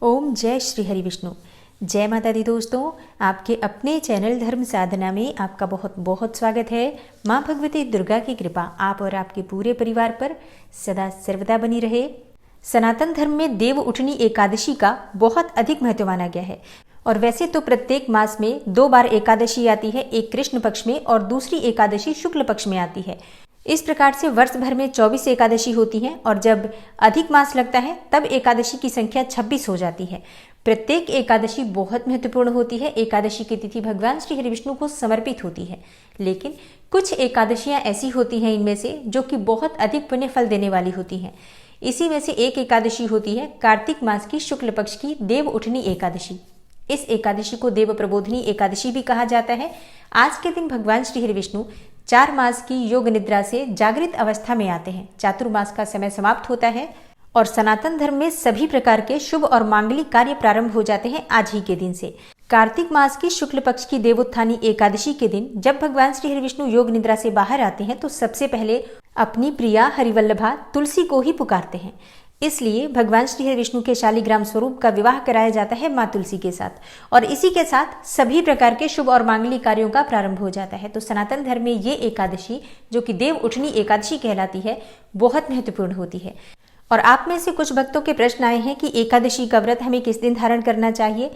ओम जय श्री हरि विष्णु। जय माता दी दोस्तों, आपके अपने चैनल धर्म साधना में आपका बहुत बहुत स्वागत है। माँ भगवती दुर्गा की कृपा आप और आपके पूरे परिवार पर सदा सर्वदा बनी रहे। सनातन धर्म में देव उठनी एकादशी का बहुत अधिक महत्व माना गया है और वैसे तो प्रत्येक मास में 2 बार एकादशी आती है, एक कृष्ण पक्ष में और दूसरी एकादशी शुक्ल पक्ष में आती है। इस प्रकार से वर्ष भर में 24 एकादशी होती हैं और जब अधिक मास लगता है तब एकादशी की संख्या 26 हो जाती है। प्रत्येक एकादशी बहुत महत्वपूर्ण होती है। एकादशी की तिथि भगवान श्री हरि विष्णु को समर्पित होती है, लेकिन कुछ एकादशियां ऐसी होती हैं इनमें से जो कि बहुत अधिक पुण्य फल देने वाली होती हैं। इसी में से एक एकादशी होती है कार्तिक मास की शुक्ल पक्ष की देव उठनी एकादशी। इस एकादशी को देव प्रबोधनी एकादशी भी कहा जाता है। आज के दिन भगवान श्री हरि विष्णु 4 मास की योग निद्रा से जागृत अवस्था में आते हैं। चातुर्मास का समय समाप्त होता है और सनातन धर्म में सभी प्रकार के शुभ और मांगलिक कार्य प्रारंभ हो जाते हैं आज ही के दिन से। कार्तिक मास की शुक्ल पक्ष की देवोत्थानी एकादशी के दिन जब भगवान श्री हरि विष्णु योग निद्रा से बाहर आते हैं तो सबसे पहले अपनी प्रिया हरिवल्लभा तुलसी को ही पुकारते हैं। इसलिए भगवान श्री हरि विष्णु के शालिग्राम स्वरूप का विवाह कराया जाता है माँ तुलसी के साथ और इसी के साथ सभी प्रकार के शुभ और मांगलिक कार्यों का प्रारंभ हो जाता है। तो सनातन धर्म में ये एकादशी जो कि देव उठनी एकादशी कहलाती है बहुत महत्वपूर्ण होती है। और आप में से कुछ भक्तों के प्रश्न आए हैं कि एकादशी का व्रत हमें किस दिन धारण करना चाहिए,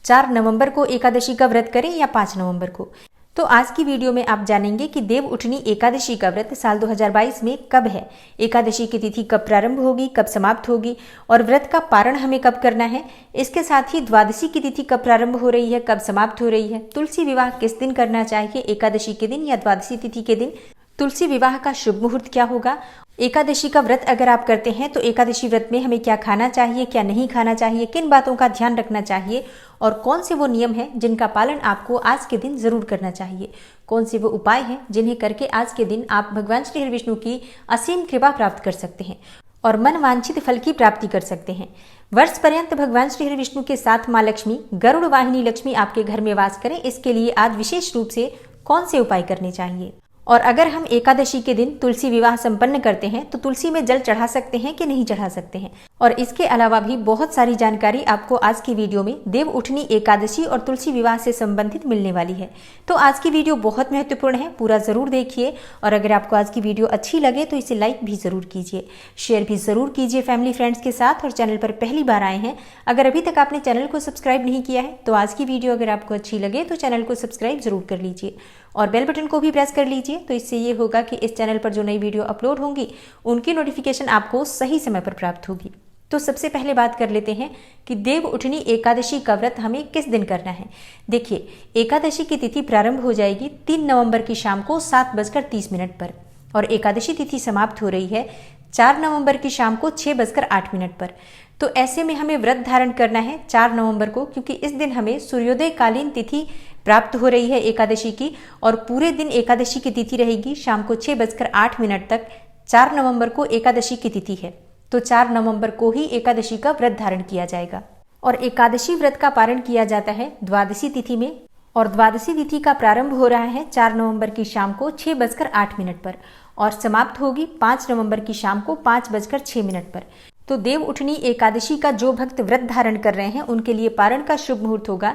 4 नवंबर को एकादशी का व्रत करें या 5 नवंबर को। तो आज की वीडियो में आप जानेंगे कि देव उठनी एकादशी का व्रत साल 2022 में कब है, एकादशी की तिथि कब प्रारंभ होगी, कब समाप्त होगी और व्रत का पारण हमें कब करना है। इसके साथ ही द्वादशी की तिथि कब प्रारंभ हो रही है, कब समाप्त हो रही है, तुलसी विवाह किस दिन करना चाहिए, एकादशी के दिन या द्वादशी तिथि के दिन, तुलसी विवाह का शुभ मुहूर्त क्या होगा, एकादशी का व्रत अगर आप करते हैं तो एकादशी व्रत में हमें क्या खाना चाहिए, क्या नहीं खाना चाहिए, किन बातों का ध्यान रखना चाहिए और कौन से वो नियम हैं जिनका पालन आपको आज के दिन जरूर करना चाहिए, कौन से वो उपाय हैं जिन्हें करके आज के दिन आप भगवान श्री हरि विष्णु की असीम कृपा प्राप्त कर सकते हैं और मन वांछित फल की प्राप्ति कर सकते हैं। वर्ष पर्यंत भगवान श्री हरि विष्णु के साथ माँ लक्ष्मी गरुड़ वाहिनी लक्ष्मी आपके घर में वास करें, इसके लिए आज विशेष रूप से कौन से उपाय करने चाहिए। और अगर हम एकादशी के दिन तुलसी विवाह संपन्न करते हैं तो तुलसी में जल चढ़ा सकते हैं कि नहीं चढ़ा सकते हैं। और इसके अलावा भी बहुत सारी जानकारी आपको आज की वीडियो में देव उठनी एकादशी और तुलसी विवाह से संबंधित मिलने वाली है। तो आज की वीडियो बहुत महत्वपूर्ण है, पूरा जरूर देखिए और अगर आपको आज की वीडियो अच्छी लगे तो इसे लाइक भी जरूर कीजिए, शेयर भी जरूर कीजिए फैमिली फ्रेंड्स के साथ। और चैनल पर पहली बार आए हैं, अगर अभी तक आपने चैनल को सब्सक्राइब नहीं किया है तो आज की वीडियो अगर आपको अच्छी लगे तो चैनल को सब्सक्राइब जरूर कर लीजिए और बेल बटन को भी प्रेस कर लीजिए। तो इससे ये होगा कि इस चैनल पर जो नई वीडियो अपलोड होंगी उनकी नोटिफिकेशन आपको सही समय पर प्राप्त होगी। तो सबसे पहले बात कर लेते हैं कि देव उठनी एकादशी का व्रत हमें किस दिन करना है। देखिए, एकादशी की तिथि प्रारंभ हो जाएगी 3 नवंबर की शाम को 7:30 पर और एकादशी तिथि समाप्त हो रही है 4 नवंबर की शाम को 6:08 पर। तो ऐसे में हमें व्रत धारण करना है 4 नवंबर को, क्योंकि इस दिन हमें सूर्योदय कालीन तिथि प्राप्त हो रही है एकादशी की और पूरे दिन एकादशी की तिथि रहेगी शाम को 6:08 तक। 4 नवंबर को एकादशी की तिथि है तो 4 नवंबर को ही एकादशी का व्रत धारण किया जाएगा और एकादशी व्रत का पारण किया जाता है द्वादशी तिथि में और द्वादशी तिथि का प्रारंभ हो रहा है 4 नवंबर की शाम को 6:08 पर और समाप्त होगी 5 नवंबर की शाम को 5:06 पर। तो देव उठनी एकादशी का जो भक्त व्रत धारण कर रहे हैं उनके लिए पारण का शुभ मुहूर्त होगा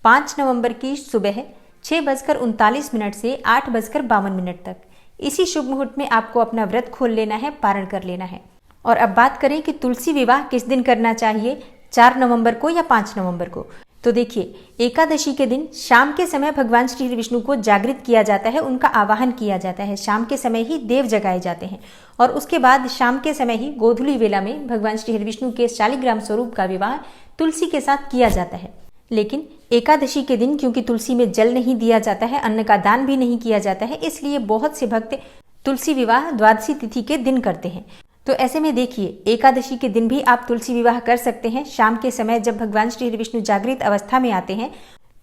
5 नवंबर की सुबह 6:39 से 8:52 तक। इसी शुभ मुहूर्त में आपको अपना व्रत खोल लेना है, पारण कर लेना है। और अब बात करें कि तुलसी विवाह किस दिन करना चाहिए, 4 नवंबर को या 5 नवंबर को। तो देखिए, एकादशी के दिन शाम के समय भगवान श्री हरि विष्णु को जागृत किया जाता है, उनका आवाहन किया जाता है। शाम के समय ही देव जगाए जाते हैं और उसके बाद शाम के समय ही गोधूली वेला में भगवान श्री हरि विष्णु के शालिग्राम स्वरूप का विवाह तुलसी के साथ किया जाता है। लेकिन एकादशी के दिन क्योंकि तुलसी में जल नहीं दिया जाता है, अन्न का दान भी नहीं किया जाता है, इसलिए बहुत से भक्त तुलसी विवाह द्वादशी तिथि के दिन करते हैं। तो ऐसे में देखिए, एकादशी के दिन भी आप तुलसी विवाह कर सकते हैं शाम के समय जब भगवान श्री हरि विष्णु जागृत अवस्था में आते हैं।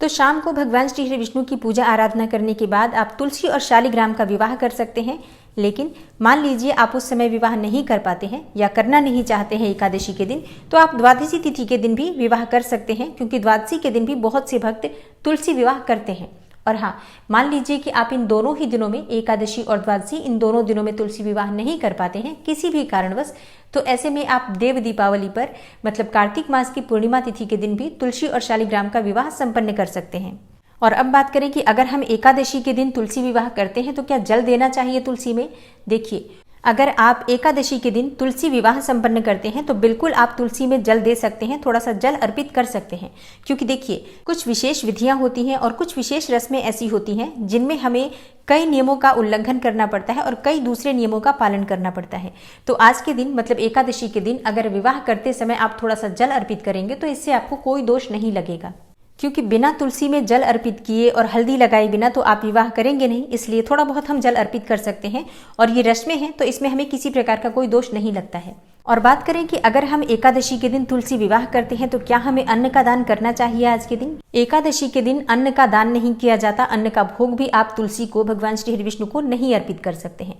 तो शाम को भगवान श्री हरि विष्णु की पूजा आराधना करने के बाद आप तुलसी और शालिग्राम का विवाह कर सकते हैं। लेकिन मान लीजिए आप उस समय विवाह नहीं कर पाते हैं या करना नहीं चाहते हैं एकादशी के दिन, तो आप द्वादशी तिथि के दिन भी विवाह कर सकते हैं, क्योंकि द्वादशी के दिन भी बहुत से भक्त तुलसी विवाह करते हैं और हाँ, मान लीजिए कि आप इन दोनों ही दिनों में, एकादशी और द्वादशी, इन दोनों दिनों में तुलसी विवाह नहीं कर पाते हैं किसी भी कारणवश, तो ऐसे में आप देव दीपावली पर मतलब कार्तिक मास की पूर्णिमा तिथि के दिन भी तुलसी और शालिग्राम का विवाह संपन्न कर सकते हैं। और अब बात करें कि अगर हम एकादशी के दिन तुलसी विवाह करते हैं तो क्या जल देना चाहिए तुलसी में। देखिए, अगर आप एकादशी के दिन तुलसी विवाह संपन्न करते हैं तो बिल्कुल आप तुलसी में जल दे सकते हैं, थोड़ा सा जल अर्पित कर सकते हैं। क्योंकि देखिए, कुछ विशेष विधियां होती हैं और कुछ विशेष रस्में ऐसी होती हैं जिनमें हमें कई नियमों का उल्लंघन करना पड़ता है और कई दूसरे नियमों का पालन करना पड़ता है। तो आज के दिन मतलब एकादशी के दिन अगर विवाह करते समय आप थोड़ा सा जल अर्पित करेंगे तो इससे आपको कोई दोष नहीं लगेगा। क्योंकि बिना तुलसी में जल अर्पित किए और हल्दी लगाए बिना तो आप विवाह करेंगे नहीं, इसलिए थोड़ा बहुत हम जल अर्पित कर सकते हैं और ये रस्में हैं तो इसमें हमें किसी प्रकार का कोई दोष नहीं लगता है। और बात करें कि अगर हम एकादशी के दिन तुलसी विवाह करते हैं तो क्या हमें अन्न का दान करना चाहिए आज के दिन। एकादशी के दिन अन्न का दान नहीं किया जाता, अन्न का भोग भी आप तुलसी को, भगवान श्री हरि विष्णु को नहीं अर्पित कर सकते हैं।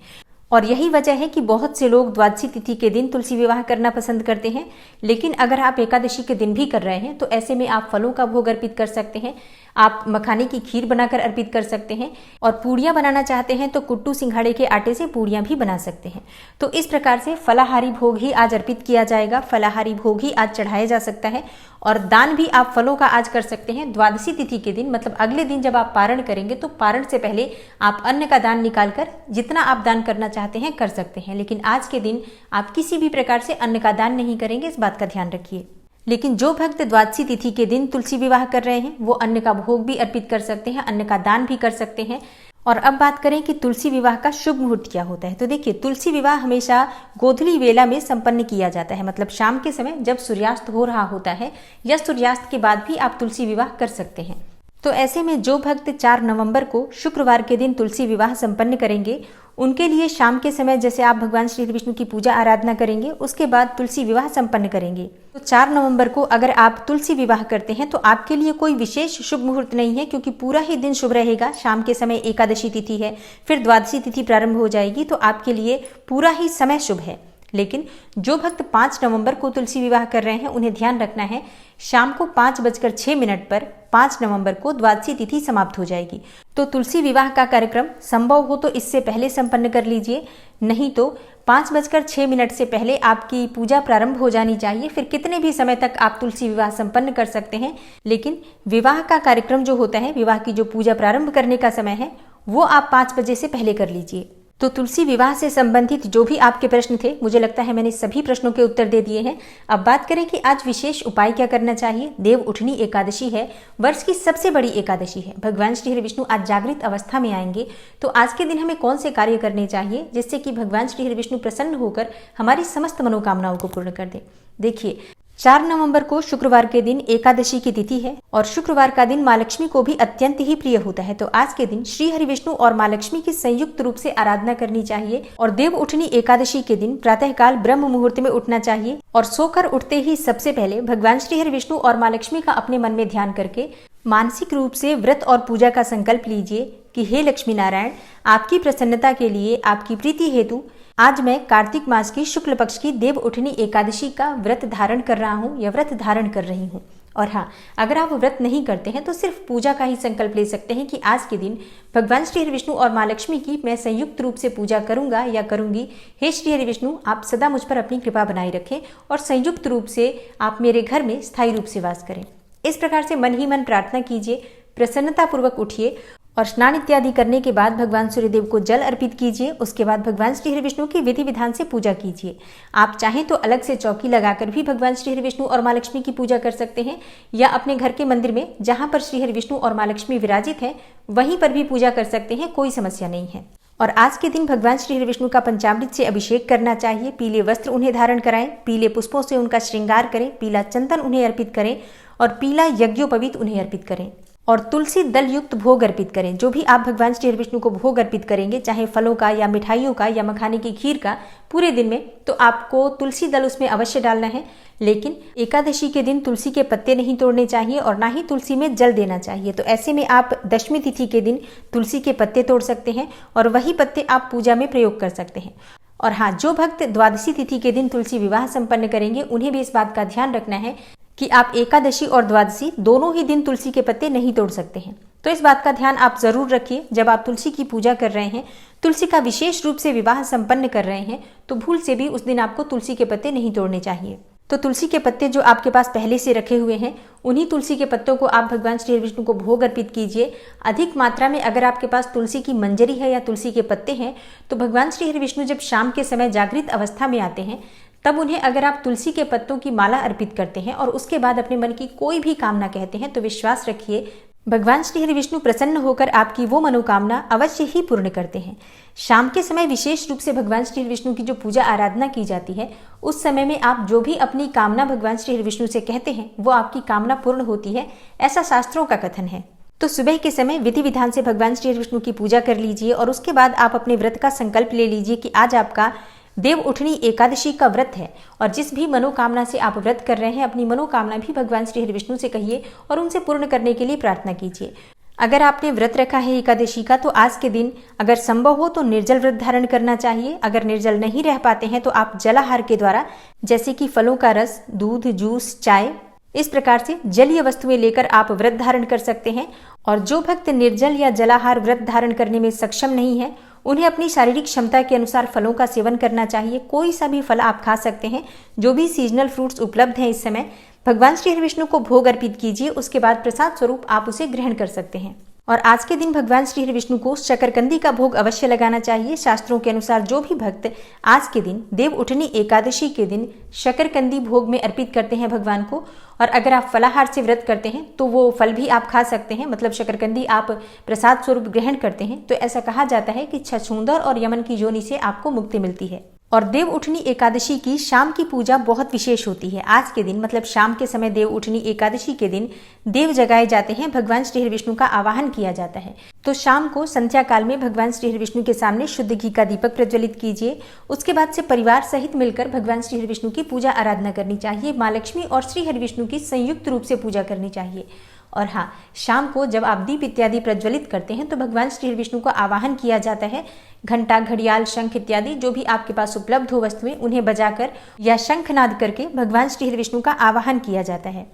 और यही वजह है कि बहुत से लोग द्वादशी तिथि के दिन तुलसी विवाह करना पसंद करते हैं। लेकिन अगर आप एकादशी के दिन भी कर रहे हैं तो ऐसे में आप फलों का भोग अर्पित कर सकते हैं, आप मखाने की खीर बनाकर अर्पित कर सकते हैं और पूड़ियाँ बनाना चाहते हैं तो कुट्टू सिंघाड़े के आटे से पूड़ियाँ भी बना सकते हैं। तो इस प्रकार से फलाहारी भोग ही आज अर्पित किया जाएगा, फलाहारी भोग ही आज चढ़ाया जा सकता है। और दान भी आप फलों का आज कर सकते हैं द्वादशी तिथि के दिन, मतलब अगले दिन जब आप पारण करेंगे तो पारण से पहले आप अन्न का दान निकालकर जितना आप दान करना चाहते हैं कर सकते हैं। लेकिन आज के दिन आप किसी भी प्रकार से अन्न का दान नहीं करेंगे, इस बात का ध्यान रखिए। लेकिन जो भक्त द्वादशी तिथि के दिन तुलसी विवाह कर रहे हैं वो अन्न का भोग भी अर्पित कर सकते हैं, अन्न का दान भी कर सकते हैं। और अब बात करें कि तुलसी विवाह का शुभ मुहूर्त क्या होता है। तो देखिए, तुलसी विवाह हमेशा गोधूली वेला में संपन्न किया जाता है, मतलब शाम के समय जब सूर्यास्त हो रहा होता है या सूर्यास्त के बाद भी आप तुलसी विवाह कर सकते हैं। तो ऐसे में जो भक्त 4 नवंबर को शुक्रवार के दिन तुलसी विवाह संपन्न करेंगे उनके लिए शाम के समय जैसे आप भगवान श्री विष्णु की पूजा आराधना करेंगे उसके बाद तुलसी विवाह संपन्न करेंगे। तो 4 नवंबर को अगर आप तुलसी विवाह करते हैं तो आपके लिए कोई विशेष शुभ मुहूर्त नहीं है, क्योंकि पूरा ही दिन शुभ रहेगा। शाम के समय एकादशी तिथि है, फिर द्वादशी तिथि प्रारंभ हो जाएगी, तो आपके लिए पूरा ही समय शुभ है। लेकिन जो भक्त 5 नवंबर को तुलसी विवाह कर रहे हैं उन्हें ध्यान रखना है, शाम को 5:06 पर 5 नवंबर को द्वादशी तिथि समाप्त हो जाएगी। तो तुलसी विवाह का कार्यक्रम संभव हो तो इससे पहले संपन्न कर लीजिए, नहीं तो 5:06 से पहले आपकी पूजा प्रारंभ हो जानी चाहिए। फिर कितने भी समय तक आप तुलसी विवाह संपन्न कर सकते हैं, लेकिन विवाह का कार्यक्रम जो होता है, विवाह की जो पूजा प्रारंभ करने का समय है, वो आप 5 बजे से पहले कर लीजिए। तो तुलसी विवाह से संबंधित जो भी आपके प्रश्न थे, मुझे लगता है मैंने सभी प्रश्नों के उत्तर दे दिए हैं। अब बात करें कि आज विशेष उपाय क्या करना चाहिए। देव उठनी एकादशी है, वर्ष की सबसे बड़ी एकादशी है। भगवान श्री हरि विष्णु आज जागृत अवस्था में आएंगे, तो आज के दिन हमें कौन से कार्य करने चाहिए जिससे कि भगवान श्री हरि विष्णु प्रसन्न होकर हमारी समस्त मनोकामनाओं को पूर्ण कर दे। देखिए, 4 नवंबर को शुक्रवार के दिन एकादशी की तिथि है और शुक्रवार का दिन माँ लक्ष्मी को भी अत्यंत ही प्रिय होता है। तो आज के दिन श्री हरि विष्णु और माँ लक्ष्मी की संयुक्त रूप से आराधना करनी चाहिए। और देव उठनी एकादशी के दिन प्रातःकाल ब्रह्म मुहूर्त में उठना चाहिए और सोकर उठते ही सबसे पहले भगवान श्री हरि विष्णु और माँ लक्ष्मी का अपने मन में ध्यान करके मानसिक रूप से व्रत और पूजा का संकल्प लीजिए कि हे लक्ष्मी नारायण, आपकी प्रसन्नता के लिए, आपकी प्रीति हेतु आज मैं कार्तिक मास की शुक्ल पक्ष की देव उठनी एकादशी का व्रत धारण कर रहा हूँ या व्रत धारण कर रही हूँ। और हाँ, अगर आप व्रत नहीं करते हैं तो सिर्फ पूजा का ही संकल्प ले सकते हैं कि आज के दिन भगवान श्री हरि विष्णु और माँ लक्ष्मी की मैं संयुक्त रूप से पूजा करूंगा या करूंगी। हे श्री हरि विष्णु, आप सदा मुझ पर अपनी कृपा बनाए रखें और संयुक्त रूप से आप मेरे घर में स्थायी रूप से वास करें। इस प्रकार से मन ही मन प्रार्थना कीजिए, प्रसन्नता पूर्वक उठिए और स्नान इत्यादि करने के बाद भगवान सूर्यदेव को जल अर्पित कीजिए। उसके बाद भगवान श्री हरि विष्णु की विधि विधान से पूजा कीजिए। आप चाहें तो अलग से चौकी लगाकर भी भगवान श्री हरि विष्णु और माँ लक्ष्मी की पूजा कर सकते हैं, या अपने घर के मंदिर में जहां पर श्री हरि विष्णु और माँ लक्ष्मी विराजित हैं वहीं पर भी पूजा कर सकते हैं, कोई समस्या नहीं है। और आज के दिन भगवान श्री हरि विष्णु का पंचामृत से अभिषेक करना चाहिए। पीले वस्त्र उन्हें धारण कराएं, पीले पुष्पों से उनका श्रृंगार करें, पीला चंदन उन्हें अर्पित करें और पीला यज्ञोपवीत उन्हें अर्पित करें और तुलसी दल युक्त भोग अर्पित करें। जो भी आप भगवान श्री हरि विष्णु को भोग अर्पित करेंगे, चाहे फलों का या मिठाइयों का या मखाने की खीर का, पूरे दिन में, तो आपको तुलसी दल उसमें अवश्य डालना है। लेकिन एकादशी के दिन तुलसी के पत्ते नहीं तोड़ने चाहिए और ना ही तुलसी में जल देना चाहिए। तो ऐसे में आप दशमी तिथि के दिन तुलसी के पत्ते तोड़ सकते हैं और वही पत्ते आप पूजा में प्रयोग कर सकते हैं। और हाँ, जो भक्त द्वादशी तिथि के दिन तुलसी विवाह संपन्न करेंगे उन्हें भी इस बात का ध्यान रखना है कि आप एकादशी और द्वादशी दोनों ही दिन तुलसी के पत्ते नहीं तोड़ सकते हैं। तो इस बात का ध्यान आप जरूर रखिए, जब आप तुलसी की पूजा कर रहे हैं, तुलसी का विशेष रूप से विवाह संपन्न कर रहे हैं, तो भूल से भी उस दिन आपको तुलसी के पत्ते नहीं तोड़ने चाहिए। तो तुलसी के पत्ते जो आपके पास पहले से रखे हुए हैं, उन्हीं तुलसी के पत्तों को आप भगवान श्री विष्णु को भोग अर्पित कीजिए। अधिक मात्रा में अगर आपके पास तुलसी की मंजरी है या तुलसी के पत्ते हैं, तो भगवान श्री विष्णु जब शाम के समय जागृत अवस्था में आते हैं, तब उन्हें अगर आप तुलसी के पत्तों की माला अर्पित करते हैं और उसके बाद अपने मन की कोई भी कामना कहते हैं, तो विश्वास रखिए भगवान श्री हरि विष्णु प्रसन्न होकर आपकी वो मनोकामना अवश्य ही पूर्ण करते हैं। शाम के समय विशेष रूप से भगवान श्री हरि विष्णु की जो पूजा आराधना की जाती है, उस समय में आप जो भी अपनी कामना भगवान श्री हरि विष्णु से कहते हैं, वो आपकी कामना पूर्ण होती है, ऐसा शास्त्रों का कथन है। तो सुबह के समय विधि विधान से भगवान श्री हरि विष्णु की पूजा कर लीजिए और उसके बाद आप अपने व्रत का संकल्प ले लीजिए कि आज आपका देव उठनी एकादशी का व्रत है, और जिस भी मनोकामना से आप व्रत कर रहे हैं, अपनी मनोकामना भी भगवान श्री हरि विष्णु से कहिए और उनसे पूर्ण करने के लिए प्रार्थना कीजिए। अगर आपने व्रत रखा है एकादशी का, तो आज के दिन अगर संभव हो तो निर्जल व्रत धारण करना चाहिए। अगर निर्जल नहीं रह पाते हैं तो आप जलाहार के द्वारा, जैसे कि फलों का रस, दूध, जूस, चाय, इस प्रकार से जलीय वस्तुएं लेकर आप व्रत धारण कर सकते हैं। और जो भक्त निर्जल या जलाहार व्रत धारण करने में सक्षम नहीं है, उन्हें अपनी शारीरिक क्षमता के अनुसार फलों का सेवन करना चाहिए। कोई सा भी फल आप खा सकते हैं, जो भी सीजनल फ्रूट्स उपलब्ध हैं इस समय, भगवान श्री हरि विष्णु को भोग अर्पित कीजिए। उसके बाद प्रसाद स्वरूप आप उसे ग्रहण कर सकते हैं। और आज के दिन भगवान श्री हरि विष्णु को शकरकंदी का भोग अवश्य लगाना चाहिए। शास्त्रों के अनुसार जो भी भक्त आज के दिन देव उठनी एकादशी के दिन शकरकंदी भोग में अर्पित करते हैं भगवान को, और अगर आप फलाहार से व्रत करते हैं तो वो फल भी आप खा सकते हैं, मतलब शकरकंदी आप प्रसाद स्वरूप ग्रहण करते हैं, तो ऐसा कहा जाता है कि छछूंदर और यमन की योनि से आपको मुक्ति मिलती है। और देव उठनी एकादशी की शाम की पूजा बहुत विशेष होती है। आज के दिन मतलब शाम के समय देव उठनी एकादशी के दिन देव जगाए जाते हैं, भगवान श्री हरि विष्णु का आवाहन किया जाता है। तो शाम को संध्या काल में भगवान श्री हरि विष्णु के सामने शुद्ध घी का दीपक प्रज्वलित कीजिए। उसके बाद से परिवार सहित मिलकर भगवान श्री हरि विष्णु की पूजा आराधना करनी चाहिए। माँ लक्ष्मी और श्री हरि विष्णु की संयुक्त रूप से पूजा करनी चाहिए। और हाँ, शाम को जब आप दीप इत्यादि प्रज्वलित करते हैं तो भगवान श्री हरि विष्णु का आवाहन किया जाता है। घंटा, घड़ियाल, शंख इत्यादि जो भी आपके पास उपलब्ध हो वस्तुएं, उन्हें बजाकर या शंखनाद करके भगवान श्री हरि विष्णु का आवाहन किया जाता है।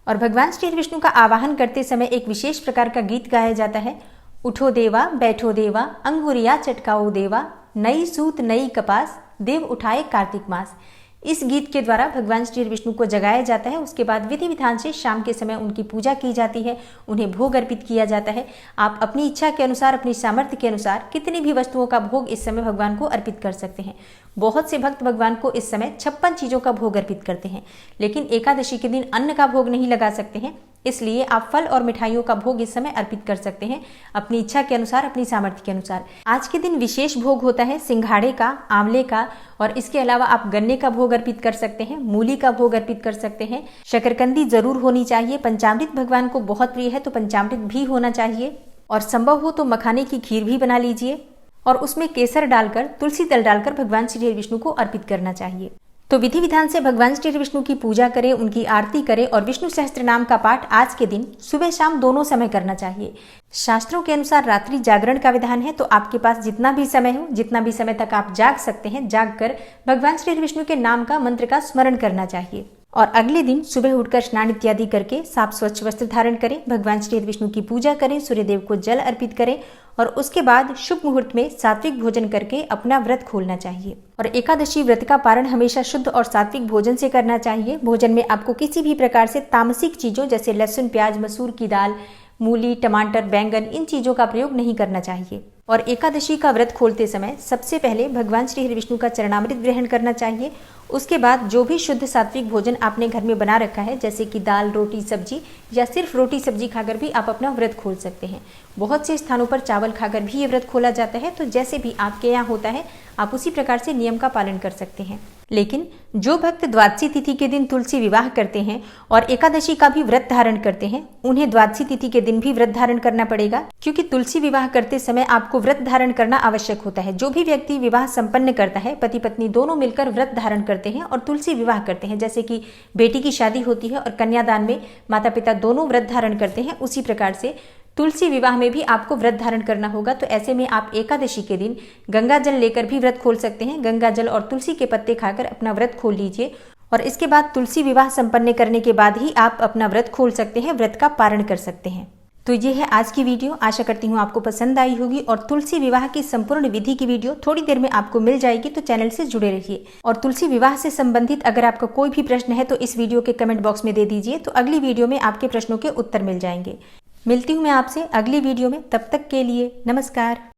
और भगवान श्री हरि विष्णु का आवाहन करते समय एक विशेष प्रकार का गीत गाया जाता है। उठो देवा, बैठो देवा, अंगुरिया चटकाओ देवा, नई सूत नई कपास, देव उठाए कार्तिक मास। इस गीत के द्वारा भगवान श्री विष्णु को जगाया जाता है। उसके बाद विधि विधान से शाम के समय उनकी पूजा की जाती है, उन्हें भोग अर्पित किया जाता है। आप अपनी इच्छा के अनुसार, अपनी सामर्थ्य के अनुसार कितनी भी वस्तुओं का भोग इस समय भगवान को अर्पित कर सकते हैं। बहुत से भक्त भगवान को इस समय 56 चीजों का भोग अर्पित करते हैं, लेकिन एकादशी के दिन अन्न का भोग नहीं लगा सकते हैं, इसलिए आप फल और मिठाइयों का भोग इस समय अर्पित कर सकते हैं अपनी इच्छा के अनुसार, अपनी सामर्थ्य के अनुसार। आज के दिन विशेष भोग होता है सिंघाड़े का, आंवले का, और इसके अलावा आप गन्ने का भोग अर्पित कर सकते हैं, मूली का भोग अर्पित कर सकते हैं। शकरकंदी जरूर होनी चाहिए। पंचामृत भगवान को बहुत प्रिय है, तो पंचामृत भी होना चाहिए। और संभव हो तो मखाने की खीर भी बना लीजिए और उसमें केसर डालकर, तुलसी दल डालकर भगवान श्री विष्णु को अर्पित करना चाहिए। तो विधि विधान से भगवान श्री विष्णु की पूजा करें, उनकी आरती करें और विष्णु सहस्त्र नाम का पाठ आज के दिन सुबह शाम दोनों समय करना चाहिए। शास्त्रों के अनुसार रात्रि जागरण का विधान है, तो आपके पास जितना भी समय हो, जितना भी समय तक आप जाग सकते हैं, जाग कर भगवान श्री विष्णु के नाम का, मंत्र का स्मरण करना चाहिए। और अगले दिन सुबह उठकर स्नान इत्यादि करके साफ स्वच्छ वस्त्र धारण करें, भगवान श्री विष्णु की पूजा करें, सूर्यदेव को जल अर्पित करें और उसके बाद शुभ मुहूर्त में सात्विक भोजन करके अपना व्रत खोलना चाहिए। और एकादशी व्रत का पारण हमेशा शुद्ध और सात्विक भोजन से करना चाहिए। भोजन में आपको किसी भी प्रकार से तामसिक चीजों जैसे लहसुन, प्याज, मसूर की दाल, मूली, टमाटर, बैंगन, इन चीजों का प्रयोग नहीं करना चाहिए। और एकादशी का व्रत खोलते समय सबसे पहले भगवान श्री हरि विष्णु का चरणामृत ग्रहण करना चाहिए। उसके बाद जो भी शुद्ध सात्विक भोजन आपने घर में बना रखा है, जैसे कि दाल, रोटी, सब्जी या सिर्फ रोटी सब्जी खाकर भी आप अपना व्रत खोल सकते हैं। बहुत से स्थानों पर चावल खाकर भी ये व्रत खोला जाता है, तो जैसे भी आपके यहाँ होता है आप उसी प्रकार से नियम का पालन कर सकते हैं। लेकिन जो भक्त द्वादशी तिथि के दिन तुलसी विवाह करते हैं और एकादशी का भी व्रत धारण करते हैं, उन्हें द्वादशी तिथि के दिन भी व्रत धारण करना पड़ेगा, क्योंकि तुलसी विवाह करते समय आपको व्रत धारण करना आवश्यक होता है। जो भी व्यक्ति विवाह संपन्न करता है, पति पत्नी दोनों मिलकर व्रत धारण करते हैं और तुलसी विवाह करते हैं, जैसे कि बेटी की शादी होती है और कन्यादान में माता पिता दोनों व्रत धारण करते हैं, उसी प्रकार से तुलसी विवाह में भी आपको व्रत धारण करना होगा। तो ऐसे में आप एकादशी के दिन गंगा जल लेकर भी व्रत खोल सकते हैं। गंगा जल और तुलसी के पत्ते खाकर अपना व्रत खोल लीजिए और इसके बाद तुलसी विवाह संपन्न करने के बाद ही आप अपना व्रत खोल सकते हैं, व्रत का पारण कर सकते हैं। तो ये है आज की वीडियो। आशा करती हूँ आपको पसंद आई होगी और तुलसी विवाह की संपूर्ण विधि की वीडियो थोड़ी देर में आपको मिल जाएगी, तो चैनल से जुड़े रहिए। और तुलसी विवाह से संबंधित अगर आपका कोई भी प्रश्न है तो इस वीडियो के कमेंट बॉक्स में दे दीजिए, तो अगली वीडियो में आपके प्रश्नों के उत्तर मिल जाएंगे। मिलती हूँ मैं आपसे अगली वीडियो में, तब तक के लिए नमस्कार।